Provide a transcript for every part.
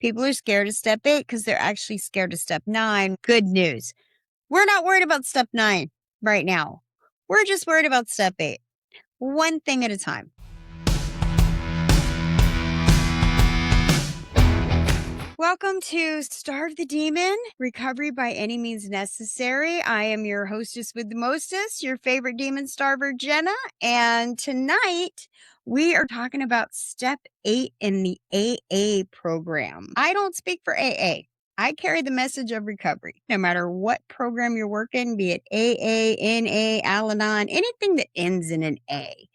People are scared of step 8 because they're actually scared of step 9. Good news. We're not worried about step 9 right now. We're just worried about step 8. One thing at a time. Welcome to Starve the Demon, Recovery by Any Means Necessary. I am your hostess with the mostest, your favorite demon starver, Jenna. And tonight we are talking about step 8 in the AA program. I don't speak for AA. I carry the message of recovery. No matter what program you're working, be it AA, NA, Al-Anon, anything that ends in an A.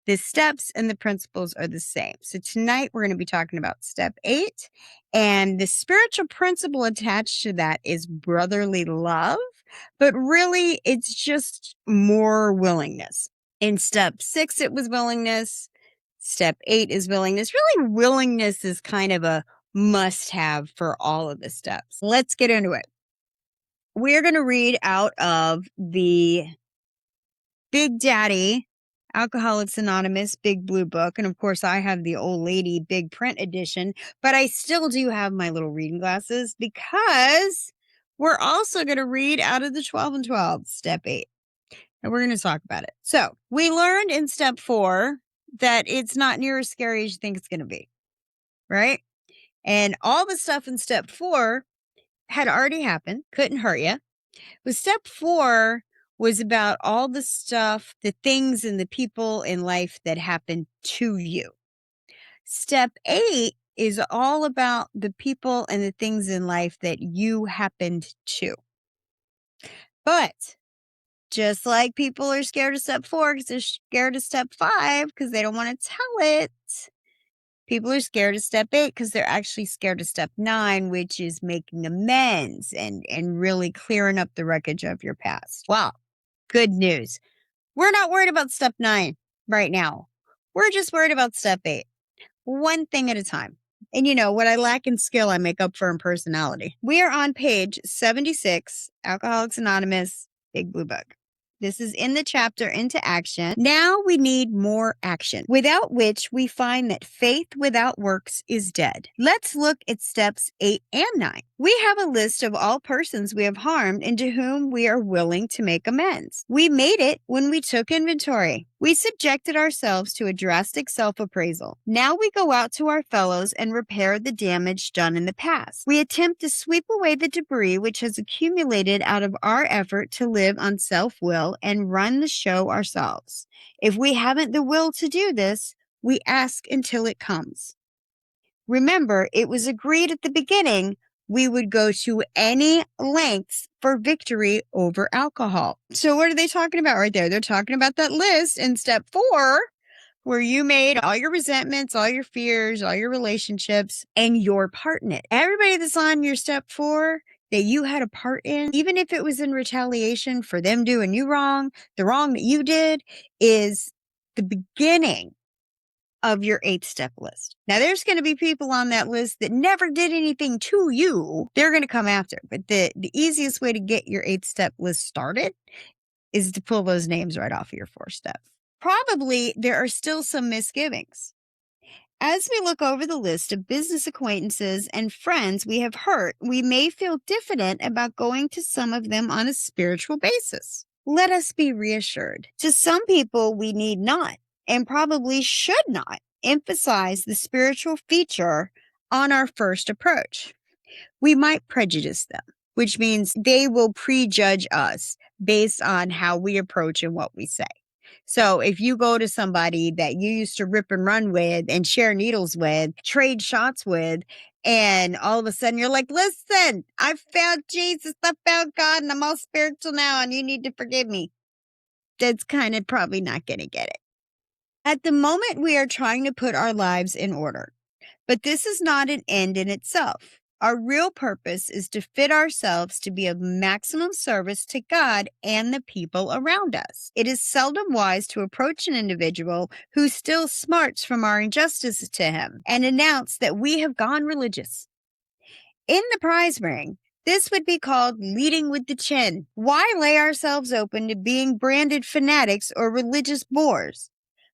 The steps and the principles are the same. So tonight we're going to be talking about step 8. And the spiritual principle attached to that is brotherly love, but really it's just more willingness. In step 6, it was willingness. Step 8 is willingness. Really, willingness is kind of a must have for all of the steps. Let's get into it. We're going to read out of the Big Daddy Alcoholics Anonymous Big Blue Book. And of course, I have the old lady big print edition, but I still do have my little reading glasses because we're also going to read out of the 12 and 12, step 8. And we're going to talk about it. So we learned in step 4 that it's not near as scary as you think it's going to be, right? And all the stuff in step 4 had already happened, couldn't hurt you. But step 4 was about all the stuff, the things and the people in life that happened to you. Step 8 is all about the people and the things in life that you happened to. But just like people are scared of step 4 because they're scared of step 5 because they don't want to tell it, people are scared of step 8 because they're actually scared of step 9, which is making amends and really clearing up the wreckage of your past. Wow. Good news. We're not worried about step 9 right now. We're just worried about step 8. One thing at a time. And you know, what I lack in skill, I make up for in personality. We are on page 76, Alcoholics Anonymous, Big Blue Book. This is in the chapter Into Action. Now we need more action, without which we find that faith without works is dead. Let's look at steps 8 and 9. We have a list of all persons we have harmed and to whom we are willing to make amends. We made it when we took inventory. We subjected ourselves to a drastic self-appraisal. Now we go out to our fellows and repair the damage done in the past. We attempt to sweep away the debris which has accumulated out of our effort to live on self-will and run the show ourselves. If we haven't the will to do this, we ask until it comes. Remember, it was agreed at the beginning we would go to any lengths for victory over alcohol. So what are they talking about right there? They're talking about that list in step 4, where you made all your resentments, all your fears, all your relationships, and your part in it. Everybody that's on your step 4 that you had a part in, even if it was in retaliation for them doing you wrong, the wrong that you did is the beginning of your 8 step list. Now there's going to be people on that list that never did anything to you. They're going to come after. But the easiest way to get your 8 step list started is to pull those names right off of your 4 steps. Probably there are still some misgivings. As we look over the list of business acquaintances and friends we have hurt, we may feel diffident about going to some of them on a spiritual basis. Let us be reassured. To some people, we need not, and probably should not, emphasize the spiritual feature on our first approach. We might prejudice them, which means they will prejudge us based on how we approach and what we say. So if you go to somebody that you used to rip and run with and share needles with, trade shots with, and all of a sudden you're like, listen, I found Jesus, I found God, and I'm all spiritual now, and you need to forgive me. That's kind of probably not going to get it. At the moment, we are trying to put our lives in order, but this is not an end in itself. Our real purpose is to fit ourselves to be of maximum service to God and the people around us. It is seldom wise to approach an individual who still smarts from our injustice to him and announce that we have gone religious. In the prize ring, this would be called leading with the chin. Why lay ourselves open to being branded fanatics or religious bores?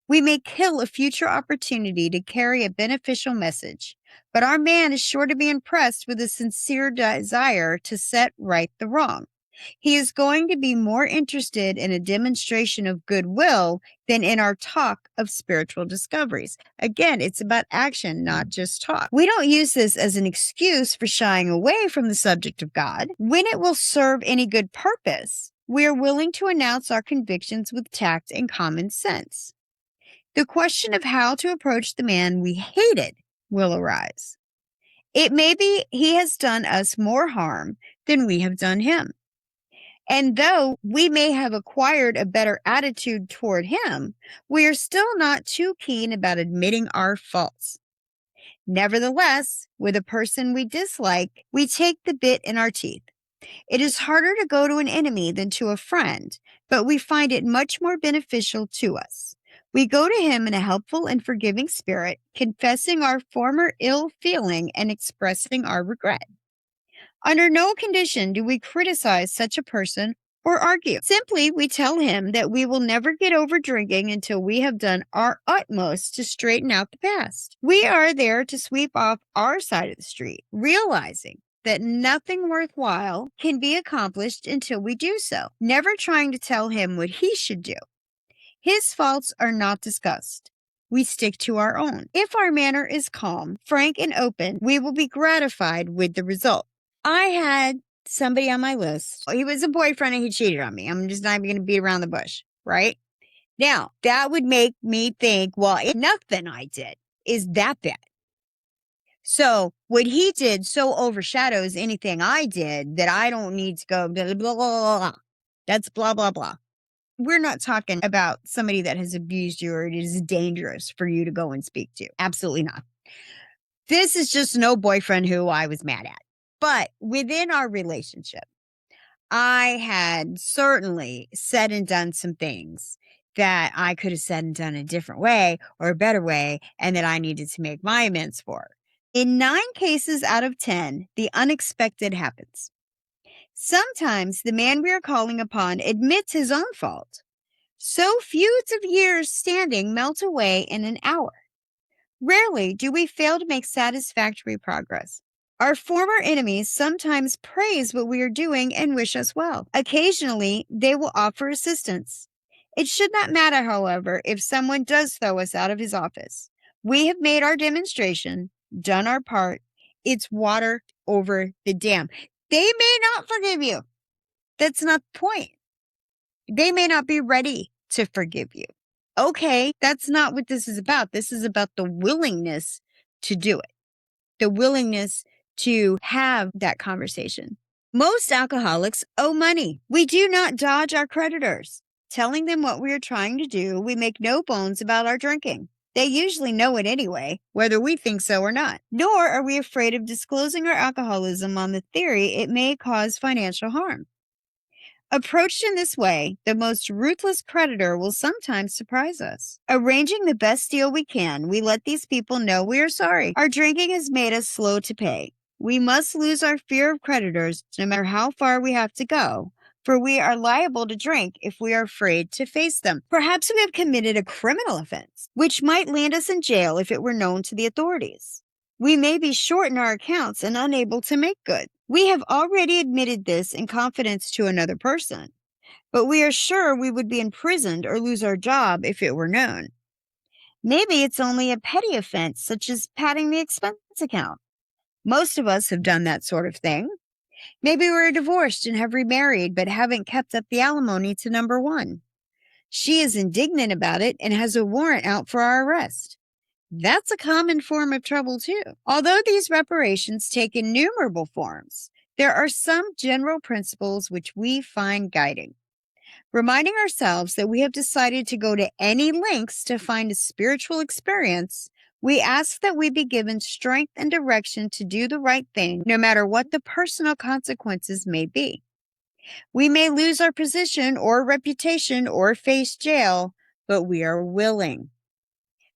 We may kill a future opportunity to carry a beneficial message. But our man is sure to be impressed with a sincere desire to set right the wrong. He is going to be more interested in a demonstration of goodwill than in our talk of spiritual discoveries. Again, it's about action, not just talk. We don't use this as an excuse for shying away from the subject of God. When it will serve any good purpose, we are willing to announce our convictions with tact and common sense. The question of how to approach the man we hated will arise. It may be he has done us more harm than we have done him. And though we may have acquired a better attitude toward him, we are still not too keen about admitting our faults. Nevertheless, with a person we dislike, we take the bit in our teeth. It is harder to go to an enemy than to a friend, but we find it much more beneficial to us. We go to him in a helpful and forgiving spirit, confessing our former ill feeling and expressing our regret. Under no condition do we criticize such a person or argue. Simply, we tell him that we will never get over drinking until we have done our utmost to straighten out the past. We are there to sweep off our side of the street, realizing that nothing worthwhile can be accomplished until we do so, never trying to tell him what he should do. His faults are not discussed. We stick to our own. If our manner is calm, frank, and open, we will be gratified with the result. I had somebody on my list. He was a boyfriend and he cheated on me. I'm just not even going to beat around the bush, right? Now, that would make me think, well, nothing I did is that bad. So what he did so overshadows anything I did that I don't need to go blah, blah, blah, blah, blah. That's blah, blah, blah. We're not talking about somebody that has abused you or it is dangerous for you to go and speak to. Absolutely not. This is just an old boyfriend who I was mad at. But within our relationship, I had certainly said and done some things that I could have said and done a different way or a better way, and that I needed to make my amends for. In 9 cases out of 10, the unexpected happens. Sometimes the man we are calling upon admits his own fault. So feuds of years standing melt away in an hour. Rarely do we fail to make satisfactory progress. Our former enemies sometimes praise what we are doing and wish us well. Occasionally, they will offer assistance. It should not matter, however, if someone does throw us out of his office. We have made our demonstration, done our part. It's water over the dam. They may not forgive you. That's not the point. They may not be ready to forgive you. Okay, that's not what this is about. This is about the willingness to do it, the willingness to have that conversation. Most alcoholics owe money. We do not dodge our creditors. Telling them what we are trying to do, we make no bones about our drinking. They usually know it anyway, whether we think so or not. Nor are we afraid of disclosing our alcoholism on the theory it may cause financial harm. Approached in this way, the most ruthless creditor will sometimes surprise us. Arranging the best deal we can, we let these people know we are sorry. Our drinking has made us slow to pay. We must lose our fear of creditors no matter how far we have to go, for we are liable to drink if we are afraid to face them. Perhaps we have committed a criminal offense, which might land us in jail if it were known to the authorities. We may be short in our accounts and unable to make good. We have already admitted this in confidence to another person, but we are sure we would be imprisoned or lose our job if it were known. Maybe it's only a petty offense, such as padding the expense account. Most of us have done that sort of thing. Maybe we're divorced and have remarried, but haven't kept up the alimony to number 1. She is indignant about it and has a warrant out for our arrest. That's a common form of trouble, too. Although these reparations take innumerable forms, there are some general principles which we find guiding. Reminding ourselves that we have decided to go to any lengths to find a spiritual experience, we ask that we be given strength and direction to do the right thing, no matter what the personal consequences may be. We may lose our position or reputation or face jail, but we are willing.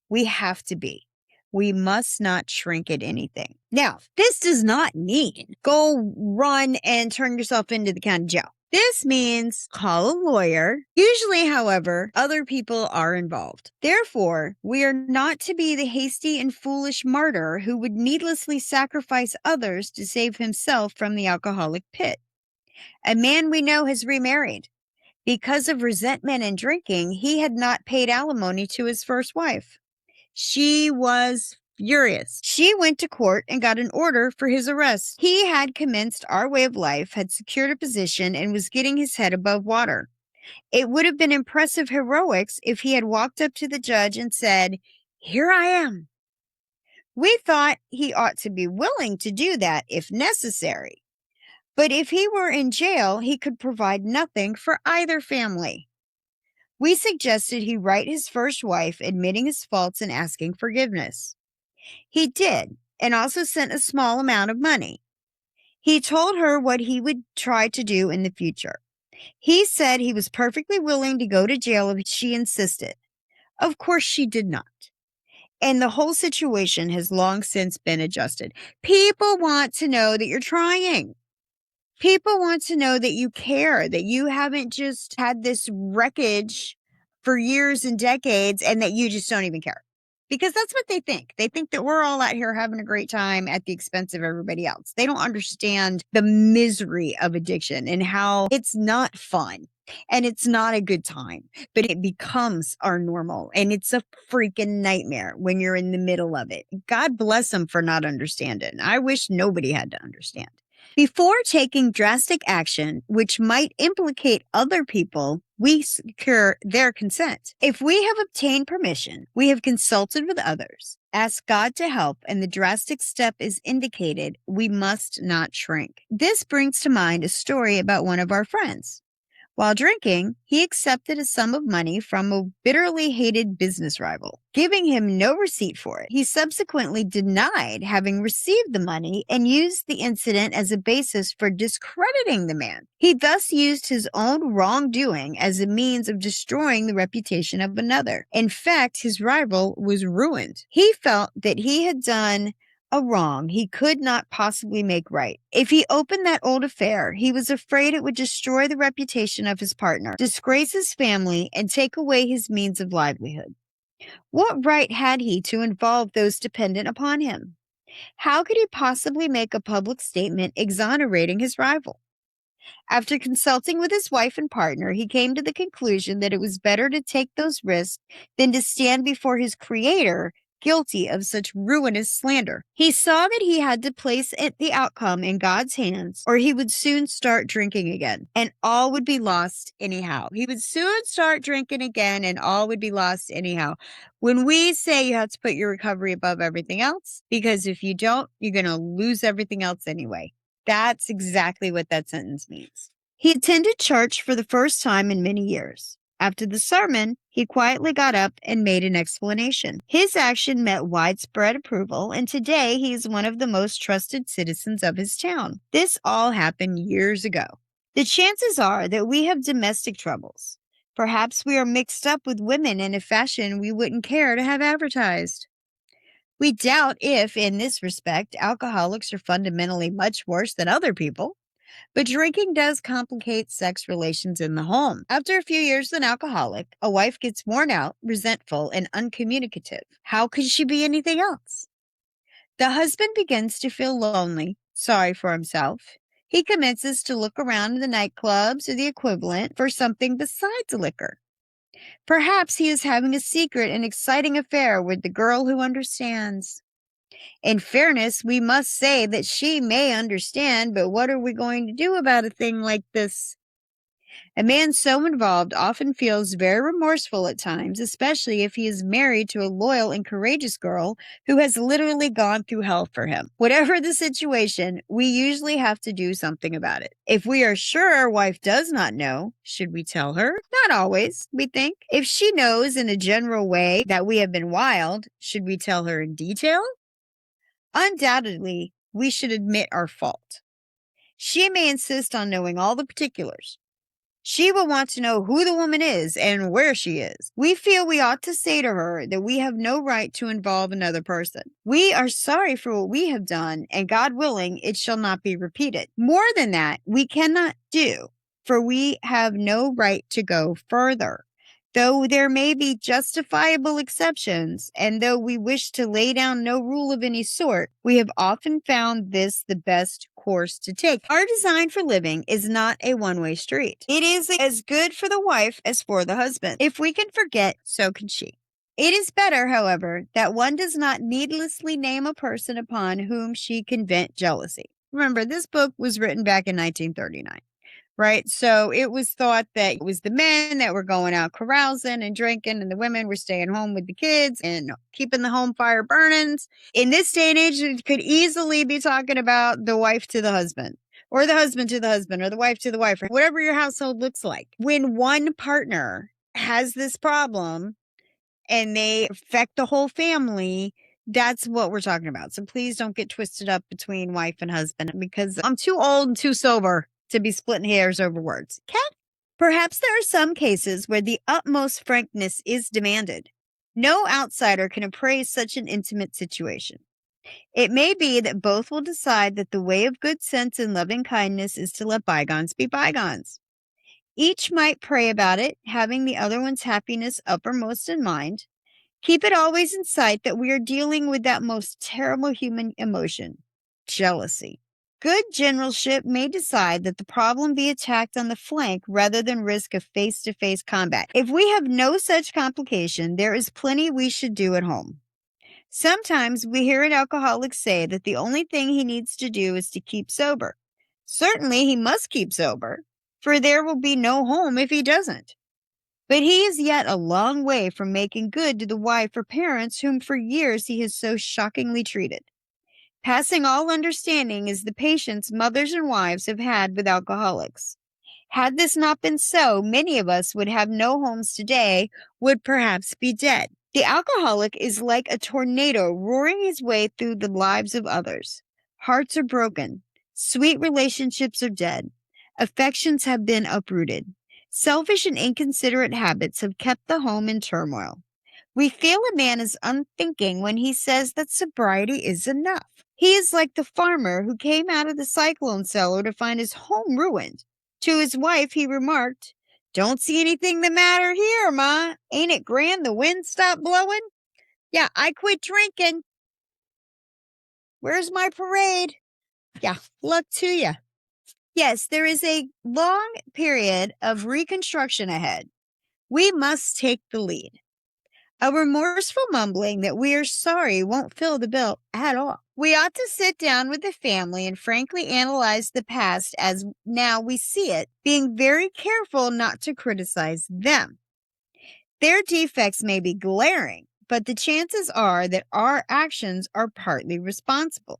We have to be. We must not shrink at anything. Now, this does not mean go run and turn yourself into the county jail. This means call a lawyer. Usually, however, other people are involved. Therefore, we are not to be the hasty and foolish martyr who would needlessly sacrifice others to save himself from the alcoholic pit. A man we know has remarried. Because of resentment and drinking, he had not paid alimony to his first wife. She was furious. She went to court and got an order for his arrest. He had commenced our way of life, had secured a position, and was getting his head above water. It would have been impressive heroics if he had walked up to the judge and said, "Here I am." We thought he ought to be willing to do that if necessary. But if he were in jail, he could provide nothing for either family. We suggested he write his first wife admitting his faults and asking forgiveness. He did, and also sent a small amount of money. He told her what he would try to do in the future. He said he was perfectly willing to go to jail if she insisted. Of course, she did not. And the whole situation has long since been adjusted. People want to know that you're trying. People want to know that you care, that you haven't just had this wreckage for years and decades and that you just don't even care. Because that's what they think. They think that we're all out here having a great time at the expense of everybody else. They don't understand the misery of addiction and how it's not fun and it's not a good time, but it becomes our normal. And it's a freaking nightmare when you're in the middle of it. God bless them for not understanding. I wish nobody had to understand. Before taking drastic action, which might implicate other people, we secure their consent. If we have obtained permission, we have consulted with others, asked God to help, and the drastic step is indicated, we must not shrink. This brings to mind a story about one of our friends. While drinking, he accepted a sum of money from a bitterly hated business rival, giving him no receipt for it. He subsequently denied having received the money and used the incident as a basis for discrediting the man. He thus used his own wrongdoing as a means of destroying the reputation of another. In fact, his rival was ruined. He felt that he had done a wrong he could not possibly make right. If he opened that old affair, he was afraid it would destroy the reputation of his partner, disgrace his family, and take away his means of livelihood. What right had he to involve those dependent upon him? How could he possibly make a public statement exonerating his rival? After consulting with his wife and partner, he came to the conclusion that it was better to take those risks than to stand before his creator guilty of such ruinous slander. He saw that he had to place the outcome in God's hands, or he would soon start drinking again, and all would be lost anyhow. He would soon start drinking again, and all would be lost anyhow. When we say you have to put your recovery above everything else, because if you don't, you're going to lose everything else anyway. That's exactly what that sentence means. He attended church for the first time in many years. After the sermon, he quietly got up and made an explanation. His action met widespread approval, and today he is one of the most trusted citizens of his town. This all happened years ago. The chances are that we have domestic troubles. Perhaps we are mixed up with women in a fashion we wouldn't care to have advertised. We doubt if, in this respect, alcoholics are fundamentally much worse than other people. But drinking does complicate sex relations in the home. After a few years as an alcoholic, a wife gets worn out, resentful, and uncommunicative. How could she be anything else? The husband begins to feel lonely, sorry for himself. He commences to look around the nightclubs or the equivalent for something besides liquor. Perhaps he is having a secret and exciting affair with the girl who understands. In fairness, we must say that she may understand, but what are we going to do about a thing like this? A man so involved often feels very remorseful at times, especially if he is married to a loyal and courageous girl who has literally gone through hell for him. Whatever the situation, we usually have to do something about it. If we are sure our wife does not know, should we tell her? Not always, we think. If she knows in a general way that we have been wild, should we tell her in detail? Undoubtedly, we should admit our fault. She may insist on knowing all the particulars. She will want to know who the woman is and where she is. We feel we ought to say to her that we have no right to involve another person. We are sorry for what we have done, and God willing, it shall not be repeated. More than that, we cannot do. for we have no right to go further. Though there may be justifiable exceptions, and though we wish to lay down no rule of any sort, we have often found this the best course to take. Our design for living is not a one-way street. It is as good for the wife as for the husband. If we can forget, so can she. It is better, however, that one does not needlessly name a person upon whom she can vent jealousy. Remember, this book was written back in 1939. Right. So it was thought that it was the men that were going out carousing and drinking, and the women were staying home with the kids and keeping the home fire burning. In this day and age, it could easily be talking about the wife to the husband, or the husband to the husband, or the wife to the wife, or whatever your household looks like. When one partner has this problem and they affect the whole family, that's what we're talking about. So please don't get twisted up between wife and husband, because I'm too old and too sober to be splitting hairs over words. Okay? Perhaps there are some cases where the utmost frankness is demanded. No outsider can appraise such an intimate situation. It may be that both will decide that the way of good sense and loving kindness is to let bygones be bygones. Each might pray about it, having the other one's happiness uppermost in mind. Keep it always in sight that we are dealing with that most terrible human emotion, jealousy. Good generalship may decide that the problem be attacked on the flank rather than risk a face-to-face combat. If we have no such complication, there is plenty we should do at home. Sometimes we hear an alcoholic say that the only thing he needs to do is to keep sober. Certainly he must keep sober, for there will be no home if he doesn't. But he is yet a long way from making good to the wife or parents whom for years he has so shockingly treated. Passing all understanding is the patience mothers and wives have had with alcoholics. Had this not been so, many of us would have no homes today, would perhaps be dead. The alcoholic is like a tornado roaring his way through the lives of others. Hearts are broken. Sweet relationships are dead. Affections have been uprooted. Selfish and inconsiderate habits have kept the home in turmoil. We feel a man is unthinking when he says that sobriety is enough. He is like the farmer who came out of the cyclone cellar to find his home ruined. To his wife, he remarked, "Don't see anything the matter here, Ma. Ain't it grand the wind stopped blowing? Yeah, I quit drinking. Where's my parade? Yeah, luck to you." Yes, there is a long period of reconstruction ahead. We must take the lead. A remorseful mumbling that we are sorry won't fill the bill at all. We ought to sit down with the family and frankly analyze the past as now we see it, being very careful not to criticize them. Their defects may be glaring, but the chances are that our actions are partly responsible.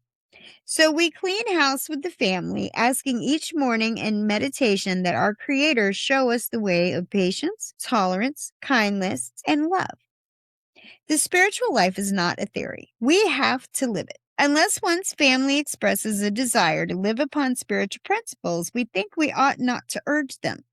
So we clean house with the family, asking each morning in meditation that our Creator show us the way of patience, tolerance, kindness, and love. The spiritual life is not a theory. We have to live it. Unless one's family expresses a desire to live upon spiritual principles, we think we ought not to urge them.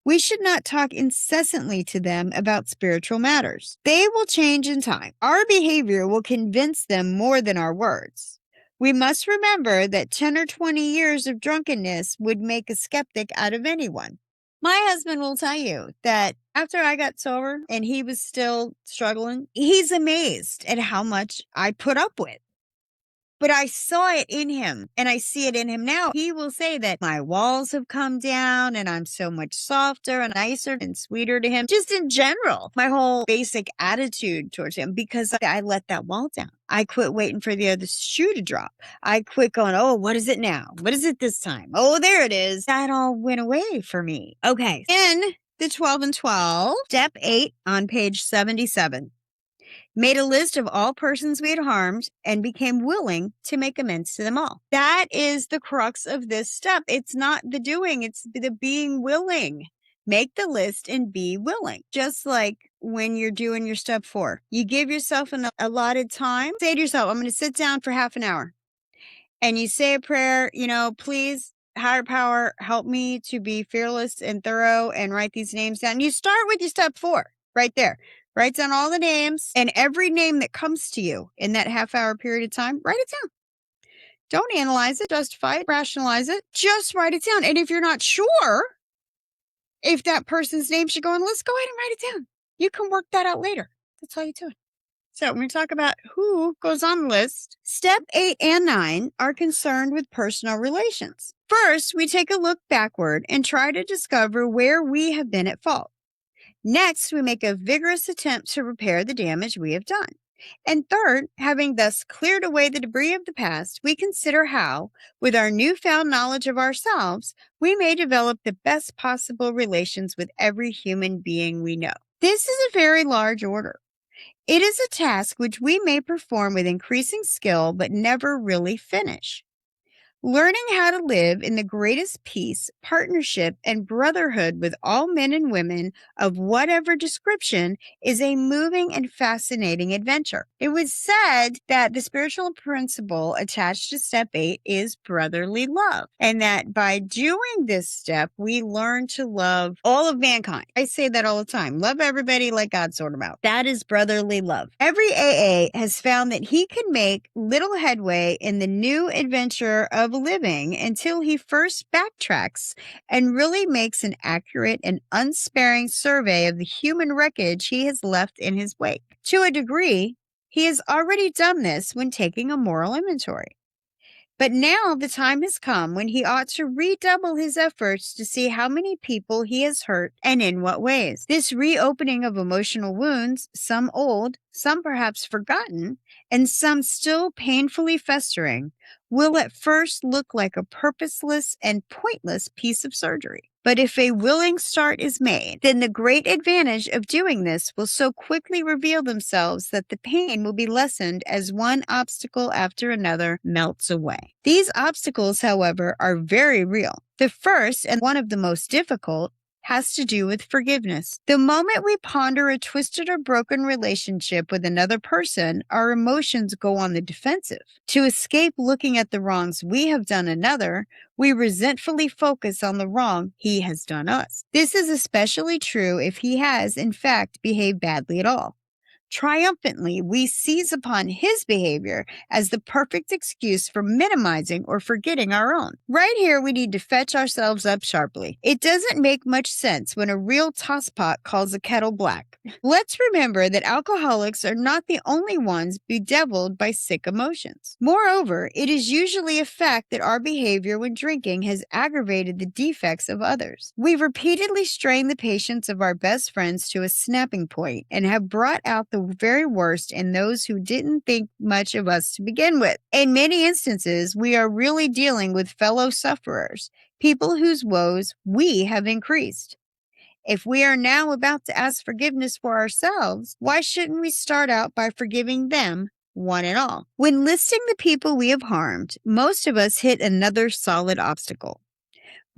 We should not talk incessantly to them about spiritual matters. They will change in time. Our behavior will convince them more than our words. We must remember that 10 or 20 years of drunkenness would make a skeptic out of anyone. My husband will tell you that after I got sober and he was still struggling, he's amazed at how much I put up with. But I saw it in him, and I see it in him now. He will say that my walls have come down and I'm so much softer and nicer and sweeter to him. Just in general, my whole basic attitude towards him, because I let that wall down. I quit waiting for the other shoe to drop. I quit going, oh, what is it now? What is it this time? Oh, there it is. That all went away for me. Okay. In the 12 and 12, step 8 on page 77. Made a list of all persons we had harmed and became willing to make amends to them all. That is the crux of this step. It's not the doing, it's the being willing. Make the list and be willing. Just like when you're doing your step 4, you give yourself an allotted time. Say to yourself, I'm going to sit down for half an hour. And you say a prayer, please, higher power, help me to be fearless and thorough and write these names down. You start with your step 4 right there. Write down all the names, and every name that comes to you in that half-hour period of time, write it down. Don't analyze it, justify it, rationalize it. Just write it down. And if you're not sure, if that person's name should go on the list, go ahead and write it down. You can work that out later. That's all you do. So when we talk about who goes on the list, step 8 and 9 are concerned with personal relations. First, we take a look backward and try to discover where we have been at fault. Next, we make a vigorous attempt to repair the damage we have done. And third, having thus cleared away the debris of the past, we consider how, with our newfound knowledge of ourselves, we may develop the best possible relations with every human being we know. This is a very large order. It is a task which we may perform with increasing skill, but never really finish. Learning how to live in the greatest peace, partnership, and brotherhood with all men and women of whatever description is a moving and fascinating adventure. It was said that the spiritual principle attached to step 8 is brotherly love, and that by doing this step, we learn to love all of mankind. I say that all the time. Love everybody like God sort of out. That is brotherly love. Every AA has found that he can make little headway in the new adventure of living until he first backtracks and really makes an accurate and unsparing survey of the human wreckage he has left in his wake. To a degree, he has already done this when taking a moral inventory. But now the time has come when he ought to redouble his efforts to see how many people he has hurt and in what ways. This reopening of emotional wounds, some old, some perhaps forgotten, and some still painfully festering, will at first look like a purposeless and pointless piece of surgery. But if a willing start is made, then the great advantage of doing this will so quickly reveal themselves that the pain will be lessened as one obstacle after another melts away. These obstacles, however, are very real. The first, and one of the most difficult, has to do with forgiveness. The moment we ponder a twisted or broken relationship with another person, our emotions go on the defensive. To escape looking at the wrongs we have done another, we resentfully focus on the wrong he has done us. This is especially true if he has, in fact, behaved badly at all. Triumphantly, we seize upon his behavior as the perfect excuse for minimizing or forgetting our own. Right here, we need to fetch ourselves up sharply. It doesn't make much sense when a real tosspot calls a kettle black. Let's remember that alcoholics are not the only ones bedeviled by sick emotions. Moreover, it is usually a fact that our behavior when drinking has aggravated the defects of others. We've repeatedly strained the patience of our best friends to a snapping point and have brought out the very worst in those who didn't think much of us to begin with. In many instances, we are really dealing with fellow sufferers, people whose woes we have increased. If we are now about to ask forgiveness for ourselves, why shouldn't we start out by forgiving them, one and all? When listing the people we have harmed, most of us hit another solid obstacle.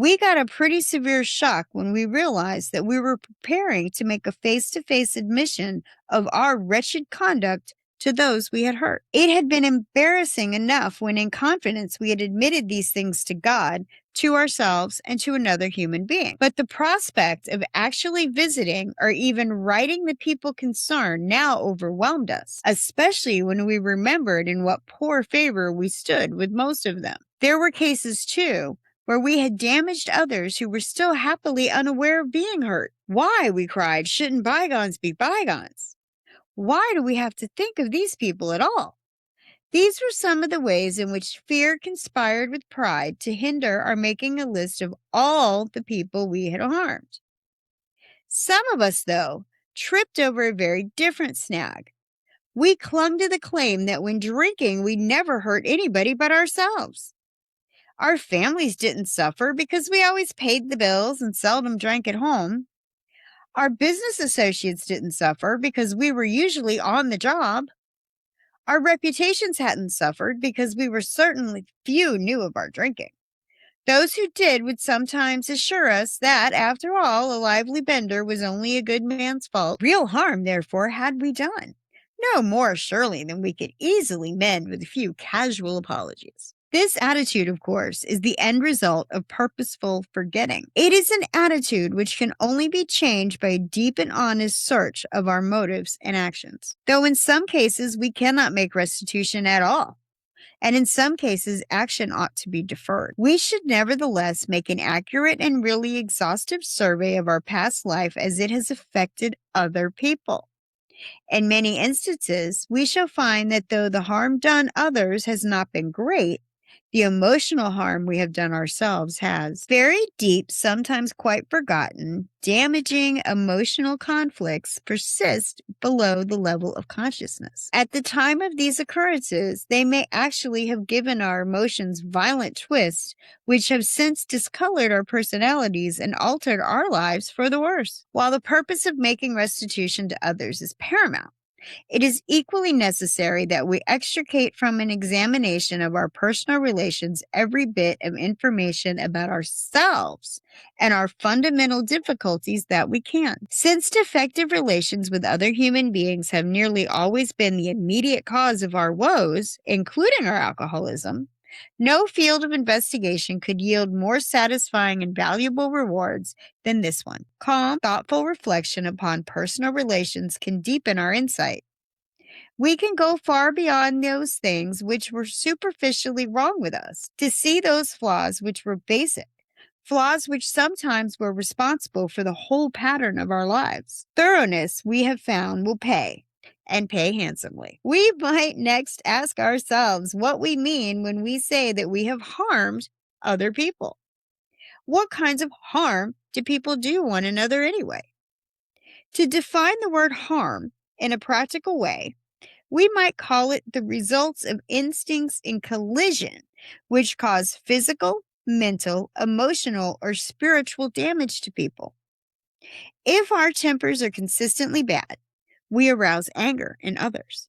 We got a pretty severe shock when we realized that we were preparing to make a face-to-face admission of our wretched conduct to those we had hurt. It had been embarrassing enough when in confidence we had admitted these things to God, to ourselves, and to another human being. But the prospect of actually visiting or even writing the people concerned now overwhelmed us, especially when we remembered in what poor favor we stood with most of them. There were cases, too, where we had damaged others who were still happily unaware of being hurt. Why, we cried, shouldn't bygones be bygones? Why do we have to think of these people at all? These were some of the ways in which fear conspired with pride to hinder our making a list of all the people we had harmed. Some of us, though, tripped over a very different snag. We clung to the claim that when drinking, we never hurt anybody but ourselves. Our families didn't suffer because we always paid the bills and seldom drank at home. Our business associates didn't suffer because we were usually on the job. Our reputations hadn't suffered because we were certainly few knew of our drinking. Those who did would sometimes assure us that, after all, a lively bender was only a good man's fault. Real harm, therefore, had we done. No more, surely, than we could easily mend with a few casual apologies. This attitude, of course, is the end result of purposeful forgetting. It is an attitude which can only be changed by a deep and honest search of our motives and actions. Though in some cases we cannot make restitution at all. and in some cases, action ought to be deferred. We should nevertheless make an accurate and really exhaustive survey of our past life as it has affected other people. In many instances, we shall find that though the harm done others has not been great, the emotional harm we have done ourselves has. Very deep, sometimes quite forgotten, damaging emotional conflicts persist below the level of consciousness. At the time of these occurrences, they may actually have given our emotions violent twists, which have since discolored our personalities and altered our lives for the worse. While the purpose of making restitution to others is paramount, it is equally necessary that we extricate from an examination of our personal relations every bit of information about ourselves and our fundamental difficulties that we can. Since defective relations with other human beings have nearly always been the immediate cause of our woes, including our alcoholism, no field of investigation could yield more satisfying and valuable rewards than this one. Calm, thoughtful reflection upon personal relations can deepen our insight. We can go far beyond those things which were superficially wrong with us to see those flaws which were basic, flaws which sometimes were responsible for the whole pattern of our lives. Thoroughness, we have found, will pay, and pay handsomely. We might next ask ourselves what we mean when we say that we have harmed other people. What kinds of harm do people do one another anyway? To define the word harm in a practical way, we might call it the results of instincts in collision, which cause physical, mental, emotional, or spiritual damage to people. If our tempers are consistently bad, we arouse anger in others.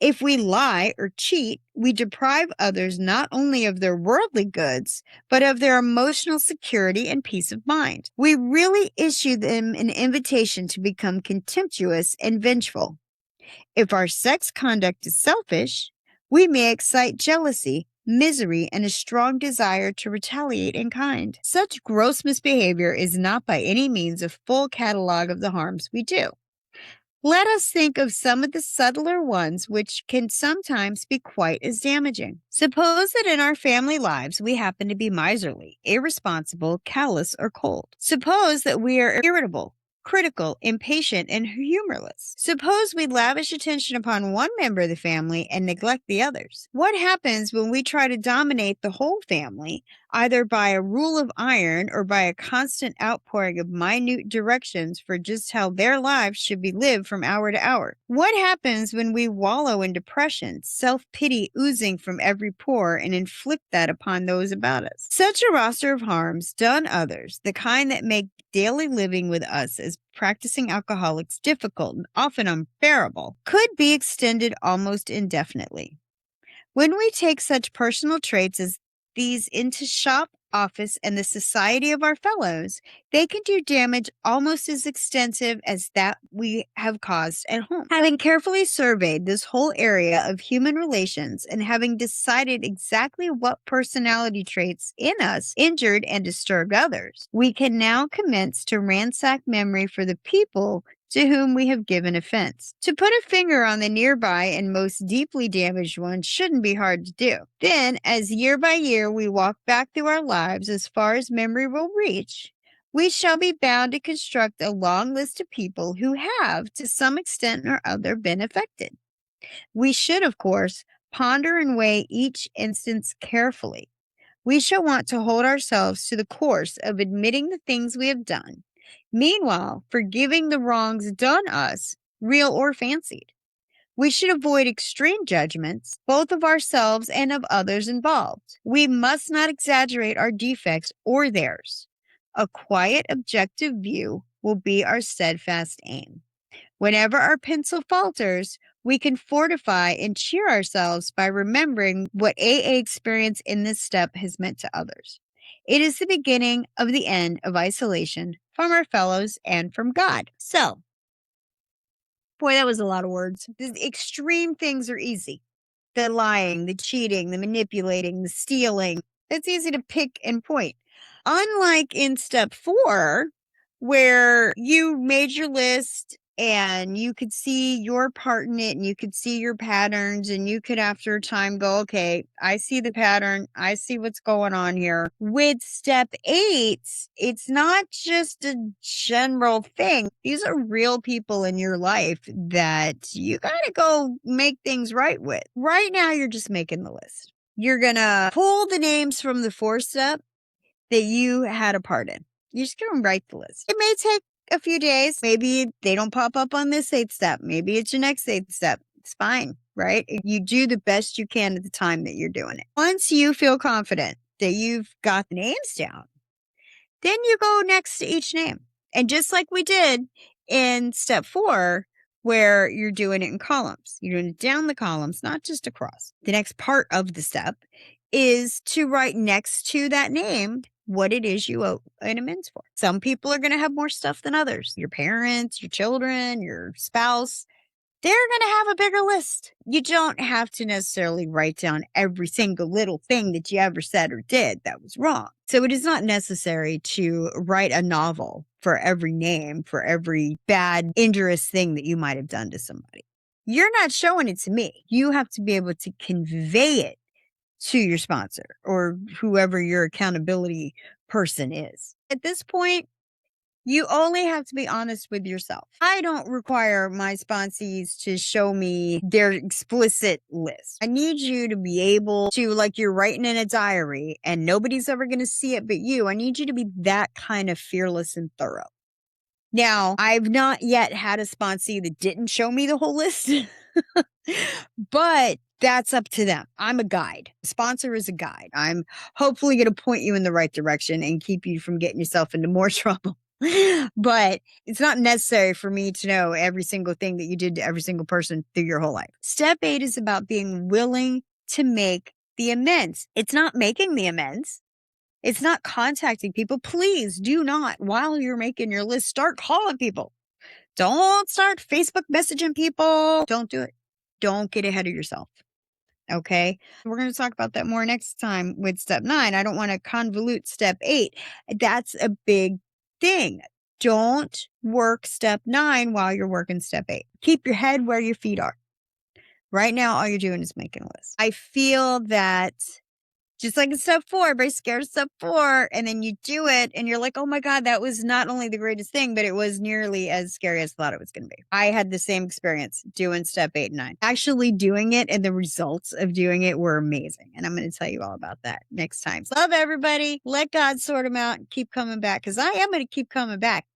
If we lie or cheat, we deprive others not only of their worldly goods, but of their emotional security and peace of mind. We really issue them an invitation to become contemptuous and vengeful. If our sex conduct is selfish, we may excite jealousy, misery, and a strong desire to retaliate in kind. Such gross misbehavior is not by any means a full catalog of the harms we do. Let us think of some of the subtler ones which can sometimes be quite as damaging. Suppose that in our family lives we happen to be miserly, irresponsible, callous, or cold. Suppose that we are irritable, critical, impatient, and humorless. Suppose we lavish attention upon one member of the family and neglect the others. What happens when we try to dominate the whole family, either by a rule of iron or by a constant outpouring of minute directions for just how their lives should be lived from hour to hour? What happens when we wallow in depression, self-pity oozing from every pore, and inflict that upon those about us? Such a roster of harms done others, the kind that make daily living with us as practicing alcoholics difficult and often unbearable, could be extended almost indefinitely. When we take such personal traits as these into shop, office, and the society of our fellows, they can do damage almost as extensive as that we have caused at home. Having carefully surveyed this whole area of human relations and having decided exactly what personality traits in us injured and disturbed others, we can now commence to ransack memory for the people to whom we have given offense. To put a finger on the nearby and most deeply damaged one shouldn't be hard to do. Then, as year by year we walk back through our lives as far as memory will reach, we shall be bound to construct a long list of people who have, to some extent or other, been affected. We should, of course, ponder and weigh each instance carefully. We shall want to hold ourselves to the course of admitting the things we have done, meanwhile forgiving the wrongs done us, real or fancied. We should avoid extreme judgments, both of ourselves and of others involved. We must not exaggerate our defects or theirs. A quiet, objective view will be our steadfast aim. Whenever our pencil falters, we can fortify and cheer ourselves by remembering what AA experience in this step has meant to others. It is the beginning of the end of isolation from our fellows and from God. So, boy, that was a lot of words. The extreme things are easy. The lying, the cheating, the manipulating, the stealing. It's easy to pick and point. Unlike in step 4, where you made your list and you could see your part in it and you could see your patterns and you could after a time go, okay, I see the pattern. I see what's going on here. With step 8, it's not just a general thing. These are real people in your life that you got to go make things right with. Right now, you're just making the list. You're going to pull the names from the 4 step that you had a part in. You're just going to write the list. It may take a few days. Maybe they don't pop up on this 8th step. Maybe it's your next 8th step. It's fine, right? You do the best you can at the time that you're doing it. Once you feel confident that you've got the names down, then you go next to each name. And just like we did in step 4, where you're doing it in columns, you're doing it down the columns, not just across. The next part of the step is to write next to that name what it is you owe an amends for. Some people are going to have more stuff than others. Your parents, your children, your spouse, they're going to have a bigger list. You don't have to necessarily write down every single little thing that you ever said or did that was wrong. So it is not necessary to write a novel for every name, for every bad, injurious thing that you might have done to somebody. You're not showing it to me. You have to be able to convey it to your sponsor or whoever your accountability person is. At this point, you only have to be honest with yourself. I don't require my sponsees to show me their explicit list. I need you to be able to, like you're writing in a diary and nobody's ever going to see it but you. I need you to be that kind of fearless and thorough. Now, I've not yet had a sponsee that didn't show me the whole list, but that's up to them. I'm a guide. A sponsor is a guide. I'm hopefully going to point you in the right direction and keep you from getting yourself into more trouble. But it's not necessary for me to know every single thing that you did to every single person through your whole life. Step 8 is about being willing to make the amends. It's not making the amends. It's not contacting people. Please do not, while you're making your list, start calling people. Don't start Facebook messaging people. Don't do it. Don't get ahead of yourself. Okay. We're going to talk about that more next time with step 9. I don't want to convolute step 8. That's a big thing. Don't work step 9 while you're working step 8. Keep your head where your feet are. Right now, all you're doing is making a list. I feel that just like in step 4, everybody's scared of step 4, and then you do it, and you're like, oh my God, that was not only the greatest thing, but it was nearly as scary as I thought it was going to be. I had the same experience doing step 8 and 9. Actually doing it and the results of doing it were amazing, and I'm going to tell you all about that next time. Love everybody. Let God sort them out and keep coming back, because I am going to keep coming back.